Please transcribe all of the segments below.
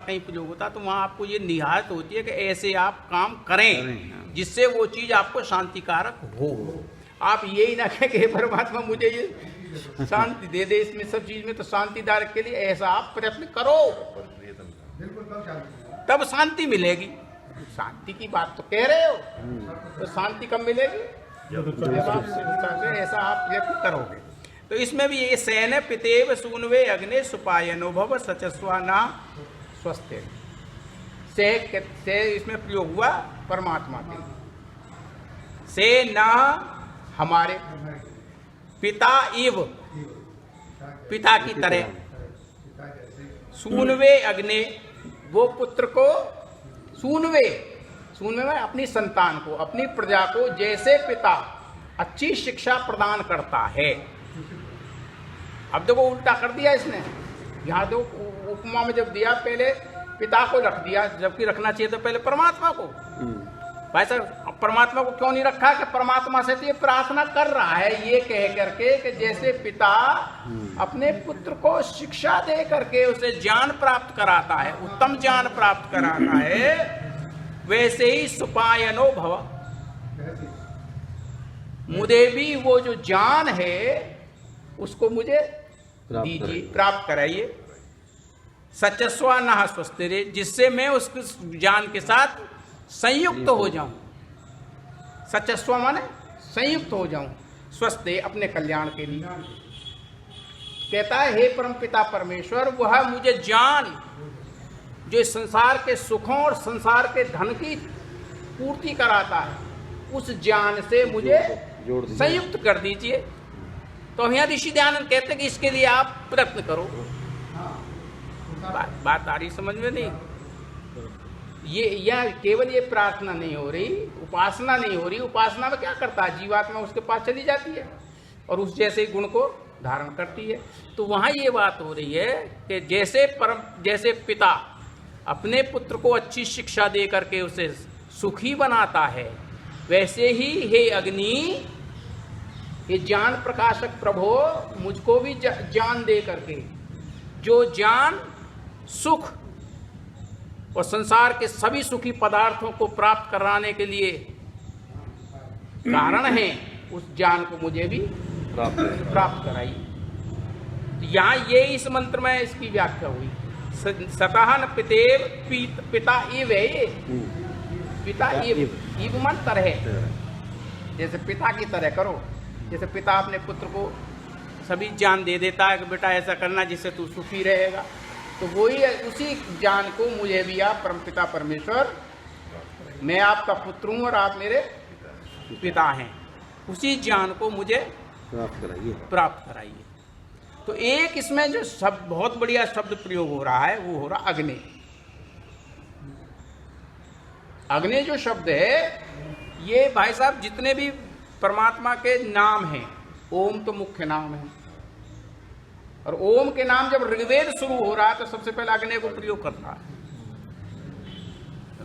कहीं प्रयोग होता तो वहां आपको ये निहायत होती है कि ऐसे आप काम करें जिससे वो चीज आपको शांतिकारक हो। आप यही ना कहें कि हे परमात्मा मुझे ये शांति दे दे, इसमें सब चीज में तो शांतिदायक के लिए ऐसा आप प्रयत्न करो, तब शांति मिलेगी। शांति की बात तो कह रहे हो, तो शांति कब मिलेगी? जब आप ऐसा आप प्रयत्न करोगे। तो इसमें भी ये सैन पितेव सूनवे अग्नि सुपायनोभव सचस्वा ना स्वस्थ से इसमें प्रयोग हुआ परमात्मा के से ना हमारे पिता इव पिता की तरह, सूनवे अग्नि वो पुत्र को, सूनवे में अपनी संतान को, अपनी प्रजा को जैसे पिता अच्छी शिक्षा प्रदान करता है। अब देखो उल्टा कर दिया इसने, यहाँ तो उपमा में जब दिया पहले पिता को रख दिया, जबकि रखना चाहिए तो पहले परमात्मा को। भाई साहब परमात्मा को क्यों नहीं रखा? कि परमात्मा से तो ये प्रार्थना कर रहा है ये कह करके कि जैसे पिता अपने पुत्र को शिक्षा दे करके उसे ज्ञान प्राप्त कराता है, उत्तम ज्ञान प्राप्त कराता है, वैसे ही सुपायनो भव मुझे भी वो जो ज्ञान है उसको मुझे दीजिए, प्राप्त कराइए। सचस्वा न स्वस्थिरे, जिससे मैं उस ज्ञान के साथ संयुक्त हो जाऊं। सचस्वा माने संयुक्त हो जाऊं, स्वस्थ अपने कल्याण के लिए। कहता है हे परम पिता परमेश्वर, वह मुझे ज्ञान जो इस संसार के सुखों और संसार के धन की पूर्ति कराता है, उस ज्ञान से मुझे संयुक्त कर दीजिए। तो यहाँ ऋषि दयानंद कहते हैं कि इसके लिए आप प्रयत्न करो। बात आ रही समझ में? नहीं, ये यह केवल ये प्रार्थना नहीं हो रही, उपासना नहीं हो रही। उपासना में क्या करता है? जीवात्मा उसके पास चली जाती है और उस जैसे गुण को धारण करती है। तो वहाँ ये बात हो रही है कि जैसे पिता अपने पुत्र को अच्छी शिक्षा दे करके उसे सुखी बनाता है, वैसे ही हे अग्नि, ये ज्ञान प्रकाशक प्रभो मुझको भी ज्ञान दे करके, जो ज्ञान सुख और संसार के सभी सुखी पदार्थों को प्राप्त कराने के लिए कारण है, उस ज्ञान को मुझे भी प्राप्त कराइए। यहाँ ये इस मंत्र में इसकी व्याख्या हुई। सतः न पितेव पिता इव है, ये पिता इव मन तरह, जैसे पिता की तरह करो। जैसे पिता अपने पुत्र को सभी ज्ञान दे देता है कि बेटा ऐसा करना जिससे तू सुखी रहेगा, तो वही उसी ज्ञान को मुझे भी आप परमपिता परमेश्वर, मैं आपका पुत्र हूँ और आप मेरे पिता हैं, उसी ज्ञान को मुझे प्राप्त कराइए। तो एक इसमें जो शब्द बहुत बढ़िया शब्द प्रयोग हो रहा है वो हो रहा अग्नि। अग्नि जो शब्द है ये भाई साहब जितने भी परमात्मा के नाम हैं, ओम तो मुख्य नाम है, और ओम के नाम जब ऋग्वेद शुरू हो रहा है तो सबसे पहले अग्नि को प्रयोग करता है।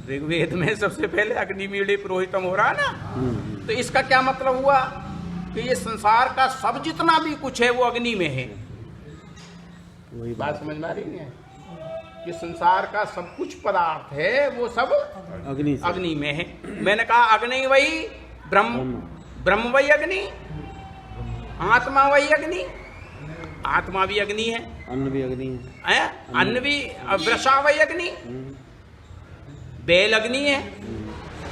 ऋग्वेद में सबसे पहले अग्निमीड़े पुरोहितम हो रहा है ना। तो इसका क्या मतलब हुआ कि ये संसार का सब जितना भी कुछ है वो अग्नि में है। वही बात समझ में आ रही है कि संसार का सब कुछ पदार्थ है वो सब अग्नि में है। मैंने कहा अग्नि वही ब्रह्म वही अग्नि, आत्मा वही अग्नि, आत्मा भी अग्नि है, अन्न भी अग्नि है, अन्न भी, वृषा वही अग्नि, बैल अग्नि है,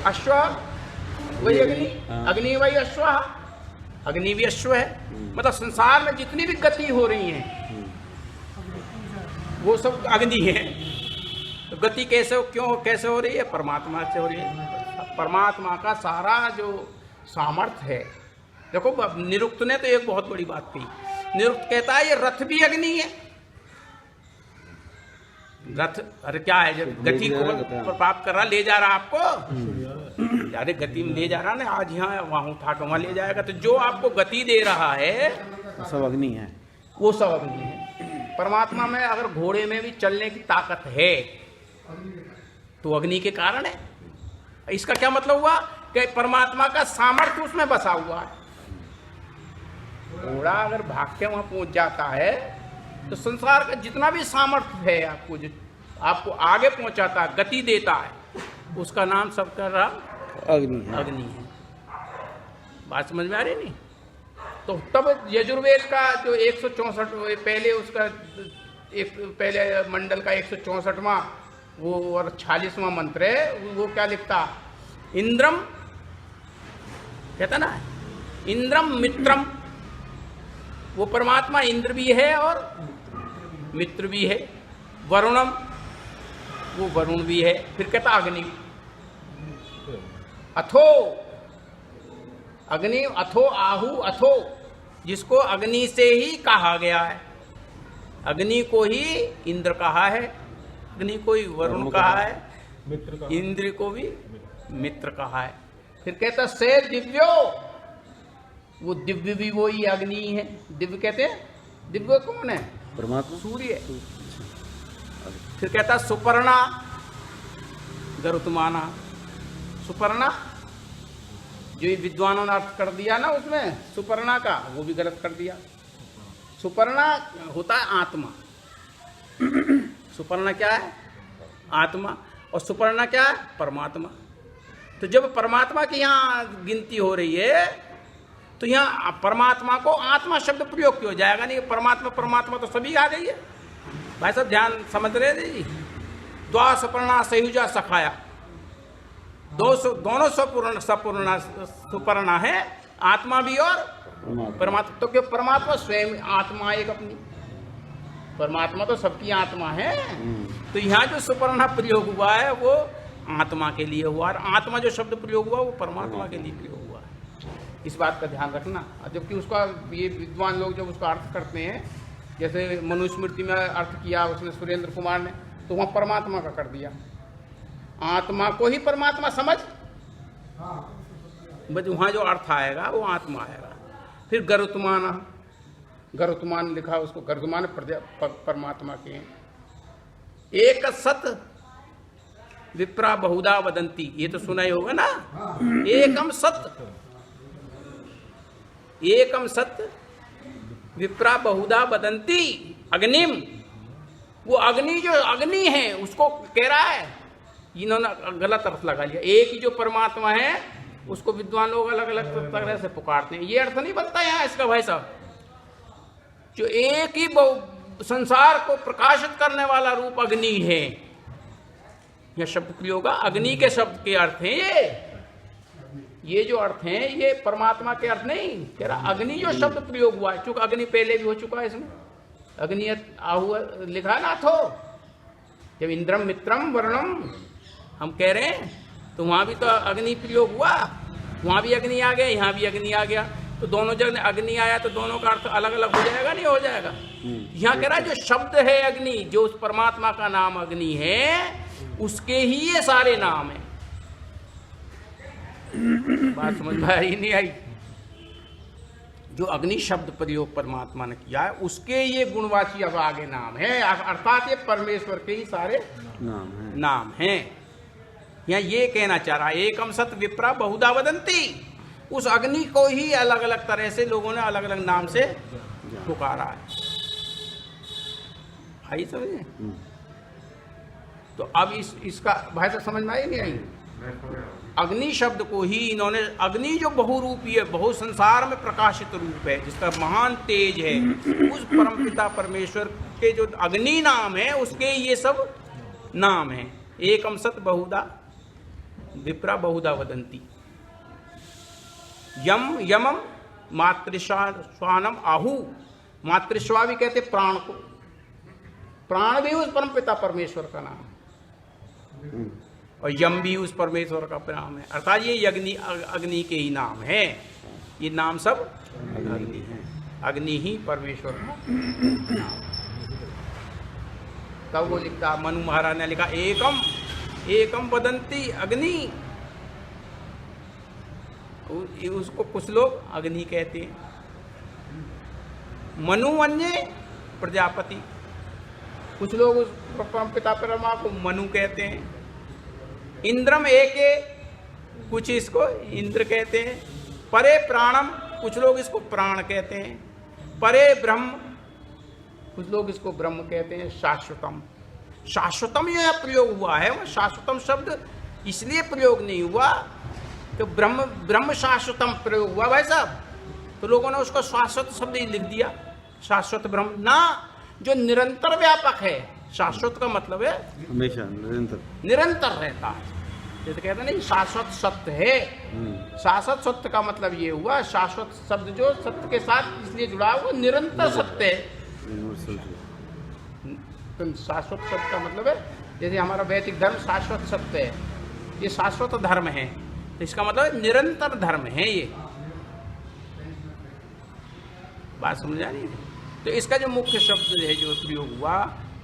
अश्व वही अग्नि, अग्नि वही अश्व, अग्नि भी अश्व है। मतलब संसार में जितनी भी गति हो रही है वो सब अग्नि है। तो गति कैसे हो रही है? परमात्मा से हो रही है। परमात्मा का सारा जो सामर्थ्य है, देखो निरुक्त ने तो एक बहुत बड़ी बात कही। निरुक्त कहता है ये रथ भी अग्नि है। रथ अरे क्या है, जब गति को प्राप्त कर रहा, ले जा रहा आपको, अरे गति में ले जा रहा ना, आज यहाँ वहां उठा के वहां ले जाएगा, तो जो आपको गति दे रहा है सब अग्नि है, वो सब अग्नि है। परमात्मा में अगर घोड़े में भी चलने की ताकत है तो अग्नि के कारण है। इसका क्या मतलब हुआ कि परमात्मा का सामर्थ्य उसमें बसा हुआ है। घोड़ा अगर भाग के वहां पहुंच जाता है तो संसार का जितना भी सामर्थ्य है आपको जो आपको आगे पहुंचाता है, गति देता है, उसका नाम सबका रहा अग्नि है। अग्नि है। बात समझ में आ रही नहीं? तो तब यजुर्वेद का जो 164 पहले उसका एक पहले मंडल का 164वां वो और 46वां मंत्र है, वो क्या लिखता? इंद्रम कहता ना, इंद्रम मित्रम, वो परमात्मा इंद्र भी है और मित्र भी है। वरुणम, वो वरुण भी है। फिर कहता अग्नि, अथो अग्नि, अथो आहु, अथो जिसको अग्नि से ही कहा गया है। अग्नि को ही इंद्र कहा है, अग्नि को ही वरुण कहा है, इंद्र को भी मित्र कहा है। फिर कहता से दिव्यो, वो दिव्य भी वही अग्नि है। दिव्य कहते हैं, दिव्य कौन है? परमात्मा, सूर्य। फिर कहता सुपर्णा, गरुत्माना। सुपर्णा जो विद्वानों ने अर्थ कर दिया ना उसमें सुपर्णा का, वो भी गलत कर दिया। सुपर्णा होता है आत्मा। सुपर्णा क्या है? आत्मा। और सुपर्णा क्या है? परमात्मा। तो जब परमात्मा की यहाँ गिनती हो रही है तो यहाँ परमात्मा को आत्मा शब्द प्रयोग क्यों जाएगा? नहीं, परमात्मा परमात्मा तो सभी आ गई है भाई साहब, ध्यान समझ रहे थे जी। द्वा सुपर्णा सयुजा सखाया, दोनों सुपर्णा है, आत्मा भी और परमात्मा। तो क्यों? परमात्मा स्वयं आत्मा एक अपनी, परमात्मा तो सबकी आत्मा है। तो यहाँ जो सुपर्णा प्रयोग हुआ है वो आत्मा के लिए हुआ, और आत्मा जो शब्द प्रयोग हुआ वो परमात्मा के लिए प्रयोग हुआ है। इस बात का ध्यान रखना। जबकि उसका ये विद्वान लोग जब उसका अर्थ करते हैं, जैसे मनुस्मृति में अर्थ किया उसने सुरेंद्र कुमार ने, तो वहाँ परमात्मा का कर दिया। आत्मा को ही परमात्मा समझ, बस वहाँ जो अर्थ आएगा वो आत्मा आएगा। फिर गरुत्मान, गरुत्मान लिखा उसको, गरुत्मान परमात्मा के हैं। एक सत विप्रा बहुधा वदंती, ये तो सुना ही होगा ना। एकम सत, एकम सत विप्रा बहुधा वदंती अग्निम, वो अग्नि जो अग्नि है उसको कह रहा है। इन्होंने गलत अर्थ लगा लिया। एक ही जो परमात्मा है उसको विद्वान लोग अलग अलग तरह से पुकारते हैं। ये अर्थ नहीं बनता यहाँ इसका भाई साहब। जो एक ही संसार को प्रकाशित करने वाला रूप अग्नि है, यह शब्द प्रयोग अग्नि के शब्द के अर्थ हैं। ये जो अर्थ हैं ये परमात्मा के अर्थ नहीं कह रहा। अग्नि जो शब्द प्रयोग हुआ है, चूंकि अग्नि पहले भी हो चुका है इसमें, अग्नि आहु लिखा है ना। थो जब इंद्रम मित्रम वरुणम हम कह रहे हैं तो वहां भी तो अग्नि प्रयोग हुआ, वहां भी अग्नि आ गया, यहाँ भी अग्नि आ गया। तो दोनों जगह अग्नि आया तो दोनों का अर्थ अलग अलग हो जाएगा, नहीं हो जाएगा? यहाँ कह रहा है जो शब्द है अग्नि, जो उस परमात्मा का नाम अग्नि है, उसके ही ये सारे नाम है। बात समझ में आई नहीं आई? जो अग्नि शब्द प्रयोग परमात्मा ने किया है उसके ये गुणवाची अब आगे नाम है, अर्थात ये परमेश्वर के ही सारे नाम हैं। यहाँ ये कहना चाह रहा है एकम सत विप्रा बहुधा वदंती, उस अग्नि को ही अलग अलग तरह से लोगों ने अलग अलग नाम से पुकारा है। आई समझे? तो अब इसका भाषा समझ में आई नहीं आई? अग्नि शब्द को ही इन्होंने, अग्नि जो बहुरूपी है, बहु संसार में प्रकाशित रूप है, जिसका महान तेज है, उस परमपिता परमेश्वर के जो अग्नि नाम है उसके ये सब नाम है। एकम सत बहुधा विप्रा बहुधा वदंती। यम यमम मातृश्वानम आहु, मातृश्वा भी कहते प्राण को, प्राण भी उस परमपिता परमेश्वर का नाम है, और यम भी उस परमेश्वर का नाम है। अर्थात ये अग्नि के ही नाम है। ये नाम सब अग्नि है, अग्नि ही परमेश्वर का नाम। तब वो लिखता, मनु महाराज ने लिखा एकम एकम वदंती अग्नि, उसको कुछ लोग अग्नि कहते हैं। मनु अन्य प्रजापति, कुछ लोग उस पिता परमा को मनु कहते हैं। इंद्रम एके, कुछ इसको इंद्र कहते हैं। परे प्राणम, कुछ लोग इसको प्राण कहते हैं। परे ब्रह्म, कुछ लोग इसको ब्रह्म कहते हैं। शाश्वतम, शाश्वतम यह प्रयोग हुआ है, वह शाश्वतम शब्द इसलिए प्रयोग नहीं हुआ कि ब्रह्म शाश्वतम प्रयोग हुआ भाई साहब, तो लोगों ने उसको शाश्वत शब्द ही लिख दिया, शाश्वत ब्रह्म ना, जो निरंतर व्यापक है। शाश्वत का मतलब है हमेशा निरंतर रहता है। जैसे कहते हैं नहीं शाश्वत सत्य है, शाश्वत सत्य का मतलब ये हुआ, शाश्वत शब्द जो सत्य के साथ इसलिए जुड़ा हुआ, निरंतर सत्य है। तो शाश्वत शब्द का मतलब है जैसे हमारा वैदिक धर्म शाश्वत सत्य है, ये शाश्वत धर्म है, तो इसका मतलब निरंतर धर्म है ये। बात समझ आ रही है? तो इसका जो मुख्य शब्द है जो प्रयोग हुआ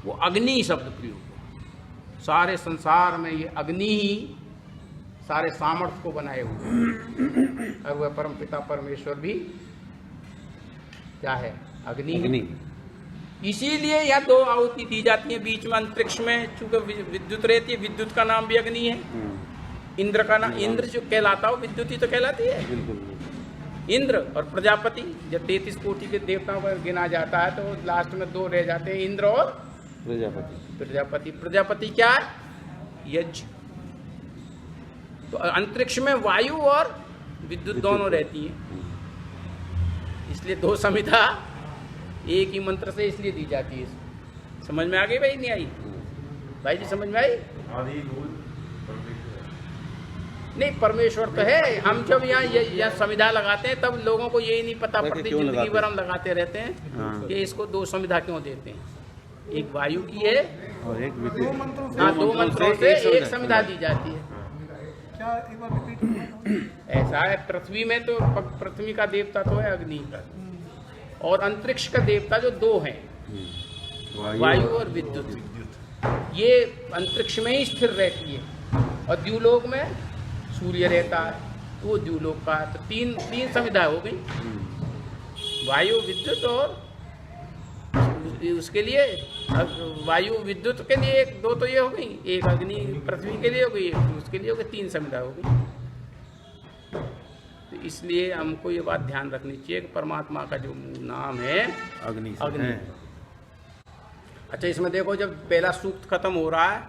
वो अग्नि शब्द प्रयोग हुआ। सारे संसार में ये अग्नि ही सारे सामर्थ्य को बनाए हुए, और वह परम पिता परमेश्वर भी क्या है? अग्नि। इसीलिए यह दो आहुति दी जाती है बीच में अंतरिक्ष में, चूंकि विद्युत रहती है, विद्युत का नाम भी अग्नि है। इंद्र का नाम, इंद्र जो कहलाता हो विद्युत ही तो कहलाती है। इंद्र और प्रजापति, जब 33 कोटि के देवताओं को गिना जाता है तो लास्ट में दो रह जाते हैं, इंद्र और प्रजापति। प्रजापति क्या है? यज्ञ। तो अंतरिक्ष में वायु और विद्युत दोनों रहती हैं, इसलिए दो समिधा एक ही मंत्र से इसलिए दी जाती है। समझ में आ गई भाई? नहीं आई भाई जी? समझ में आई? नहीं, परमेश्वर तो है। हम जब यहाँ संविधा लगाते हैं तब लोगों को यही नहीं पता पड़ती, जिंदगी भर हम लगाते रहते हैं कि इसको दो संविधा क्यों देते हैं। एक वायु की है और एक विद्युत। हाँ, दो मंत्रों से एक संविधा दी जाती है। क्या एक बार रिपीट? ऐसा है, पृथ्वी में तो पृथ्वी का देवता तो है अग्नि, और अंतरिक्ष का देवता जो दो हैं, वायु और विद्युत, ये अंतरिक्ष में ही स्थिर रहती है, और द्युलोक में सूर्य रहता है, तो वो द्युलोक का है। तो तीन संविधा हो गई, वायु विद्युत, और उसके लिए वायु विद्युत के लिए एक दो तो ये हो गई, एक अग्नि पृथ्वी के लिए हो गई, उसके लिए हो गई, तीन संविधा हो गई। तो इसलिए हमको ये बात ध्यान रखनी चाहिए कि परमात्मा का जो नाम है अग्नि। अच्छा, इसमें देखो जब पहला सूक्त खत्म हो रहा है,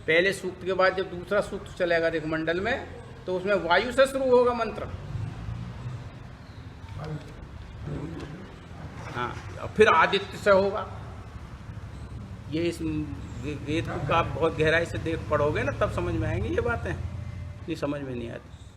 पहले सूक्त के बाद जब दूसरा सूक्त चलेगा देखो मंडल में, तो उसमें वायु से शुरू होगा मंत्र। हाँ, और फिर आदित्य से होगा। ये इस वेद को आप बहुत गहराई से देख पढ़ोगे ना, तब समझ में आएंगी ये बातें, नहीं समझ में नहीं आती।